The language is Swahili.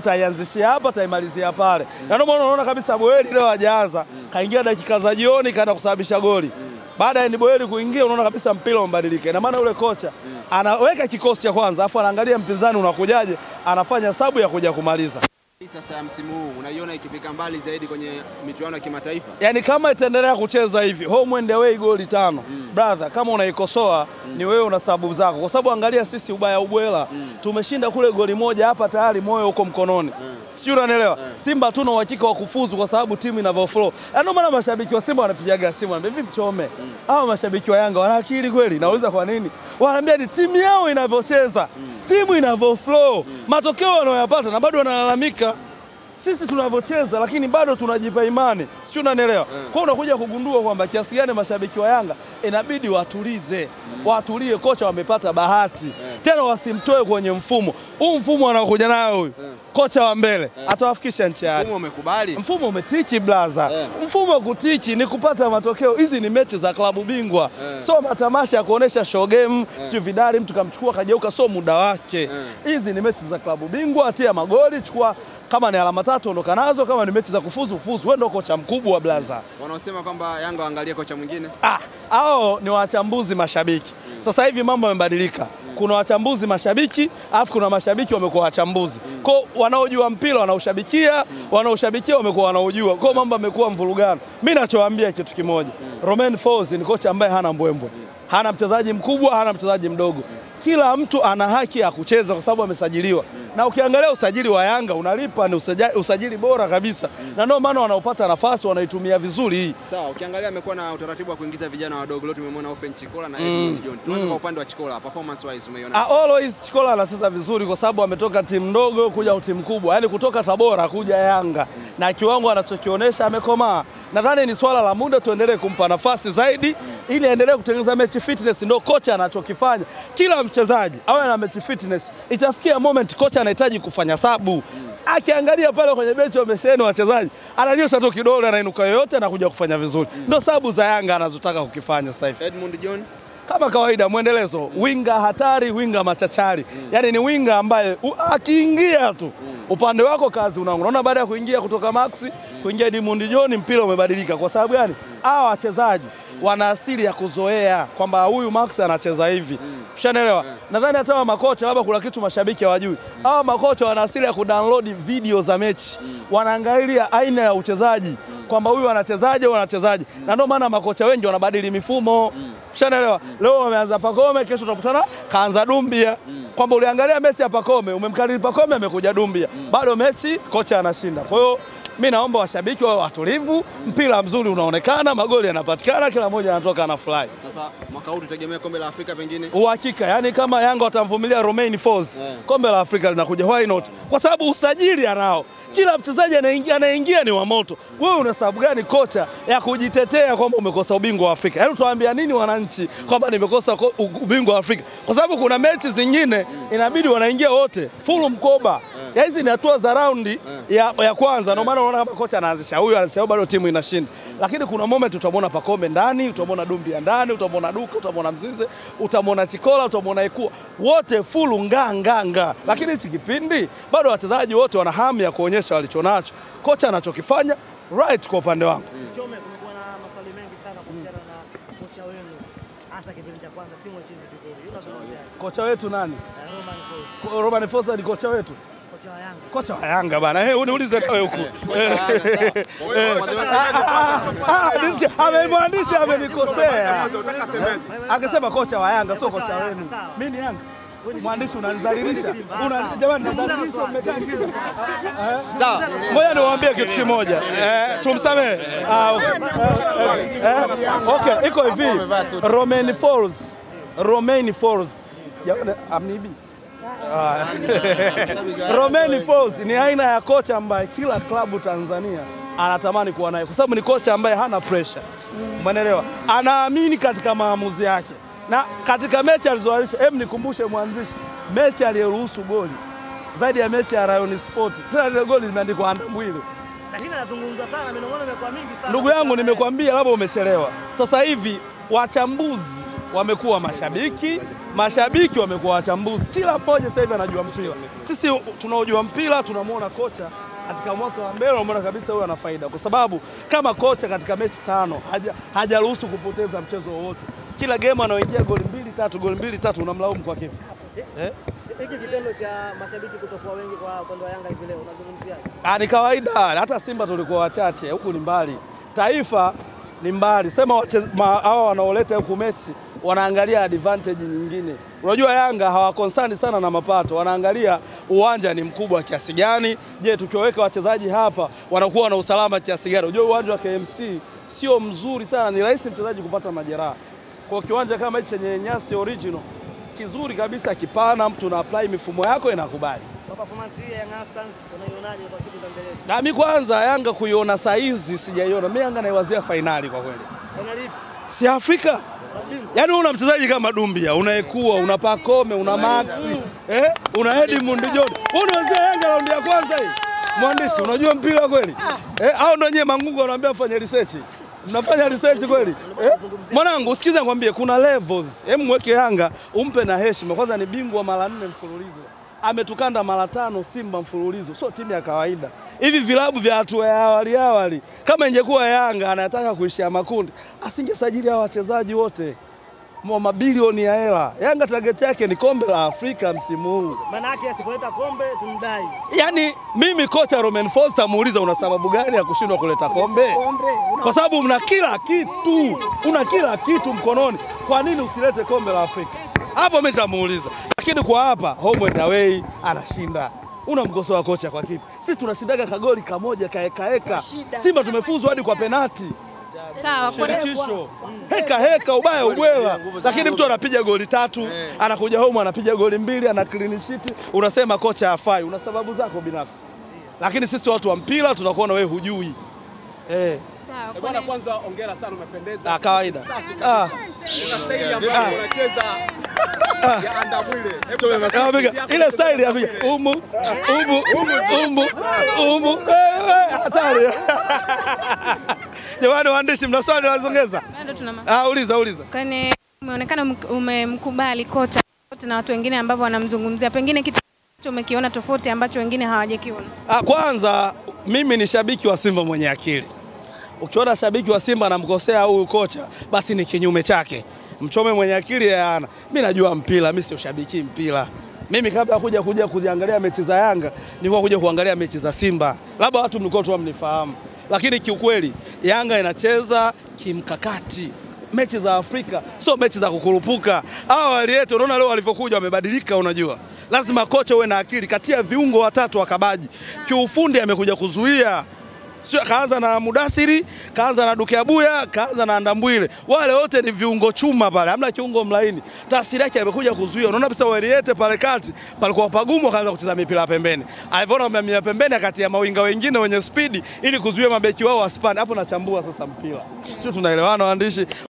tutaianzishia hapa, tutaimalizia pale. Na ndio maana unaona kabisa Boeli leo hajaanza, kaingia dakika za jioni kaenda kusababisha goli. Baada ya Boeli kuingia unaona kabisa mpira umbadilike. Na maana yule kocha anaweka kikosi cha kwanza, afu anaangalia mpinzani unakujaje, anafanya sabu ya kuja kumaliza. Sasa msimu huu unaiona ikifika mbali zaidi kwenye michuano ya kimataifa? Yaani kama itaendelea kucheza hivi, home and away goli 5. Brother, kama unaikosoa ni wewe una sababu zako. Kwa sababu angalia sisi ubaya ubwela, tumeshinda kule goli 1 hapa tayari moyo uko mkononi. Sio unanielewa? Simba tuna uhakika wa kufuzu kwa sababu timu inavyo flow. Ndio maana mashabiki wa Simba wanapigaga simu wanambia hivi Mchome. Hao mashabiki wa Yanga wana akili kweli? Nauliza kwa nini? Wanaambia ni timu yao inavyocheza, timu inavyo flow, matokeo wanayopata na bado wanalalamika. Sisi tunavyocheza lakini bado tunajipa imani. Sio unanielewa? Kwa hiyo unakuja kugundua kwamba kiasi gani mashabiki wa Yanga inabidi watulize. Watulie, kocha wamepata bahati. Tena wasimtoe kwenye mfumo. Huu mfumo anaokuja nayo huyu. Kocha wa mbele atawafikisha nchi yake. Mfumo umekubali? Mfumo umetichi blaza. Mfumo kutichi ni kupata matokeo. Hizi ni mechi za klabu bingwa. So matamasha ya kuonesha show game, sio vidali mtu kamchukua kageuka, so muda wake. Hizi ni mechi za klabu bingwa, atia magoli, chukua kama ni alama 3 ondoka nazo, kama ni mechi za kufuzu. Wewe ndio kocha mkubwa blaza. Wanaosema kwamba Yanga waangalie kocha mwingine? Hao ni wachambuzi mashabiki. Sasa hivi mambo yamebadilika. Kuna wachambuzi mashabiki, alafu kuna mashabiki wamekuwa wachambuzi. Kwa wanaojua mpira wanaushabikia, wanaoshabikia wamekuwa wanaojua. Kwa mambo yamekuwa mvurugano. Mimi nachowaambia kitu kimoja. Romain Folz ni kocha ambaye hana mbwembwe. Hana mchezaji mkubwa, hana mchezaji mdogo. Kila mtu ana haki ya kucheza kwa sababu amesajiliwa. Na ukiangalia usajili wa Yanga unalipa, ni usajili bora kabisa. Na ndio maana wanaopata nafasi wanaitumia vizuri hii. Sawa, ukiangalia amekuwa na utaratibu wa kuingiza vijana wadogo. Leo tumemwona Ofen Chikola na Edmund John. Tuanze kwa upande wa Chikola, performance wise umeiona? Always Chikola anacheza vizuri kwa sababu ametoka timu ndogo kuja timu kubwa. Yaani kutoka Tabora kuja Yanga. Na kiwango anachokionyesha amekomaa. Nadhani ni swala la muda, tuendelee kumpa nafasi zaidi ili aendelee kutengeneza match fitness. Ndio kocha anachokifanya. Kila mchezaji awe na match fitness. Itafikia moment kocha anahitaji kufanya sabu. Akiangalia pale kwenye benchi wamesheni wachezaji, ananyosha tu kidole, anainuka yoyote na kuja kufanya vizuri. Ndio sababu za Yanga anazotaka kukifanya sasa hivi. Edmund John kama kawaida mwendelezo, winga hatari, winga machachari. Yaani ni winga ambaye akiingia tu upande wako kazi unaona. Baada ya kuingia kutoka Maxi kuingia Edmund John, mpira umebadilika. Kwa sababu gani? Hawa wachezaji wana asili ya kuzoea kwamba huyu Max anacheza hivi. Ushanielewa? Nadhani hata makocha labda kuna kitu mashabiki hawajui. Hawa makocha wana asili ya kudownload video za mechi. Wanaangalia aina ya uchezaji kwamba huyu anachezaje, wanachezaje. Na ndio maana makocha wengi wanabadili mifumo. Ushanielewa? Leo wameanza Pacome, kesho utakutana kaanza Dumbia. Kwamba uliangalia mechi ya Pacome, umemkariri Pacome amekuja Dumbia. Bado mechi kocha anashinda. Kwa hiyo mimi naomba washabiki wawe watulivu, mpira mzuri unaonekana, magoli yanapatikana, kila mmoja anatoka na fly. Sasa mwaka huu tutegemea kombe la Afrika pengine? Uhakika, yani kama Yanga watamvumilia Romain Folz, kombe la Afrika linakuja, why not? Kwa sababu usajili anao. Kila mchezaji anaingia ni wa moto. Wewe una sababu gani kocha ya kujitetea kwamba umekosa ubingwa wa Afrika? Yaani tuambia nini wananchi kwamba nimekosa ubingwa wa Afrika? Kwa sababu kuna mechi zingine inabidi wanaingia wote full mkoba. Ya hizi ni hatua za raundi ya kwanza. Ndio maana unaona kama kocha anaanzisha huyu anasema bado timu inashinda. Lakini kuna moment utamwona Pacome ndani, utamwona Dumbia ndani, utamwona Duka, utamwona Mzize, utamwona Chikola, utamwona Ekua. Wote full nganga. Lakini hichi kipindi bado wachezaji wote wana hamu ya kuonyesha walichonacho. Kocha anachokifanya right kwa upande wangu. Chome, kumekuwa na maswali mengi sana kuhusiana na kocha wenu. Hasa kipindi cha kwanza timu icheze vizuri. Unazungumzia kocha wetu nani? Romain Folz. Romain Folz ni kocha wetu. Kocha wa Yanga. Kocha wa Yanga bana. Uniulize nawe huko. Amemwandishi amenikosea. Akasema kocha wa Yanga sio kocha wenu. Mimi ni Yanga. Mwandishi unanizalilisha. Jamani nadhalilisha mmekaa kimya. Sawa. Ngoja niwaambie kitu kimoja. Tumsamehe. Okay, iko hivi. Romain Folz. Jamani amnibi. Romain Folz ni aina ya kocha ambaye kila klabu Tanzania anatamani kuwa naye. Kwa sababu ni kocha ambaye hana pressure. Umeelewa? Anaamini katika maamuzi yake. Na katika mechi alizoanzisha, nikumbushe mwanzishi, mechi aliyoruhusu goli zaidi ya mechi ya Rayon Sport. Tena ile goli limeandikwa Andambwile. Lakini anazungumza sana, minong'ono imekuwa mingi sana. Ndugu yangu nimekwambia labda umechelewa. Sasa hivi wachambuzi wamekuwa mashabiki mashabiki wamekuwa wachambuzi, kila mmoja sasa hivi anajua mpira. Sisi tunaojua mpira tunamuona kocha katika mwaka wa mbele, unaona kabisa huyo ana faida, kwa sababu kama kocha katika mechi 5 hajaruhusu kupoteza mchezo wowote. Kila game anaoingia goli 2 3 unamlaumu kwa kipi? Hiki kitendo cha mashabiki kutokuwa wengi kwa upande wa Yanga hivi leo unazungumziaje? Ni kawaida, hata Simba tulikuwa wachache, huku ni mbali. Taifa ni mbali. Sema hawa wanaoleta huku mechi wanaangalia advantage nyingine. Unajua Yanga hawakonsani sana na mapato, wanaangalia uwanja ni mkubwa kiasi gani. Je, tukiweka wachezaji hapa wanakuwa na usalama kiasi gani? Unajua uwanja wa KMC sio mzuri sana, ni rahisi mchezaji kupata majeraha. Kwa kiwanja kama hichi chenye nyasi original kizuri kabisa, kipana, mtu na apply mifumo yako inakubali. Kwa performance hii ya Young Africans unaionaje kwa siku za mbele? Na mimi kwanza Yanga kuiona saizi sijaiona. Mimi Yanga naiwazia finali kwa kweli. Finali ipi? Si Afrika. Yaani una mchezaji kama Dumbia, unaekua, una Pacome, una Maxi, una Edmund John. Unawazia Yanga raundi ya kwanza hii. Mwandishi, unajua mpira kweli? Au ndio nyewe Mangungu anaambia fanya research. Mnafanya research kweli? Mwanangu usikize nikwambie kuna levels. Mweke Yanga umpe na heshima. Kwanza ni bingwa mara 4 mfululizo. Ametukanda mara 5 Simba mfululizo. Sio timu ya kawaida. Hivi vilabu vya hatua ya awali kama ingekuwa Yanga anataka kuishia makundi, asingesajili hao wachezaji wote. Mabilioni ya hela. Yanga target yake ni kombe la Afrika msimu huu. Maana yake asipoleta kombe tumdai. Yaani mimi kocha Romain Folz muuliza una sababu gani ya kushindwa kuleta kombe? Kwa sababu mna kila kitu. Una kila kitu mkononi. Kwa nini usilete kombe la Afrika? Hapo mimi nitamuuliza. Lakini kwa hapa home and away anashinda. Unamkosoa kocha kwa kipi? Sisi tunashindaga kagoli kamoja kaeka. Simba tumefuzwa hadi kwa penalti. Sawa, kwa heka ubaya ubwela, lakini mtu anapiga goli 3, anakuja home anapiga goli 2, ana clean sheet, unasema kocha hafai. Una sababu zako binafsi. Lakini sisi watu wa mpira tunakuona wewe hujui. Sawa, bwana, kwanza hongera sana, umependeza. Kawaida. Unacheza ya Andabwile. Ile style ya umu hatari. Jamani waandishi, mna swali lazongeza? Bado tuna maswali. Uliza. Kwani umeonekana umemkubali kocha na watu wengine ambao wanamzungumzia, pengine kitu umekiona tofauti ambacho wengine hawajakiona? Kwanza mimi ni shabiki wa Simba mwenye akili. Ukiona shabiki wa Simba anamkosea huyu kocha, basi ni kinyume chake. Mchome mwenye akili yana. Mimi najua mpira, mimi sio shabiki mpira. Mimi kabla kuja kuangalia mechi za Yanga, nilikuwa kuja kuangalia mechi za Simba. Labda watu mlikuwa tu mnifahamu. Lakini kiukweli Yanga inacheza kimkakati. Mechi za Afrika sio mechi za kukurupuka. Hao walieto unaona leo walivyokuja wamebadilika, unajua. Lazima kocha uwe na akili, katia viungo watatu wakabaji. Kiufundi amekuja kuzuia. Sio kaanza na Mudathiri, kaanza na Duke Abuya, kaanza na Andambwile. Wale wote ni viungo chuma pale, hamna kiungo mlaini. Tafsiri yake amekuja kuzuia. Unaona kabisa Waliete pale kati, palikuwa pagumu, akaanza kucheza mipira pembeni. Alivyoona mipira pembeni akatia mawinga wengine wenye speed ili kuzuia mabeki wao wasipande. Hapo nachambua sasa mpira. Sio tunaelewana waandishi?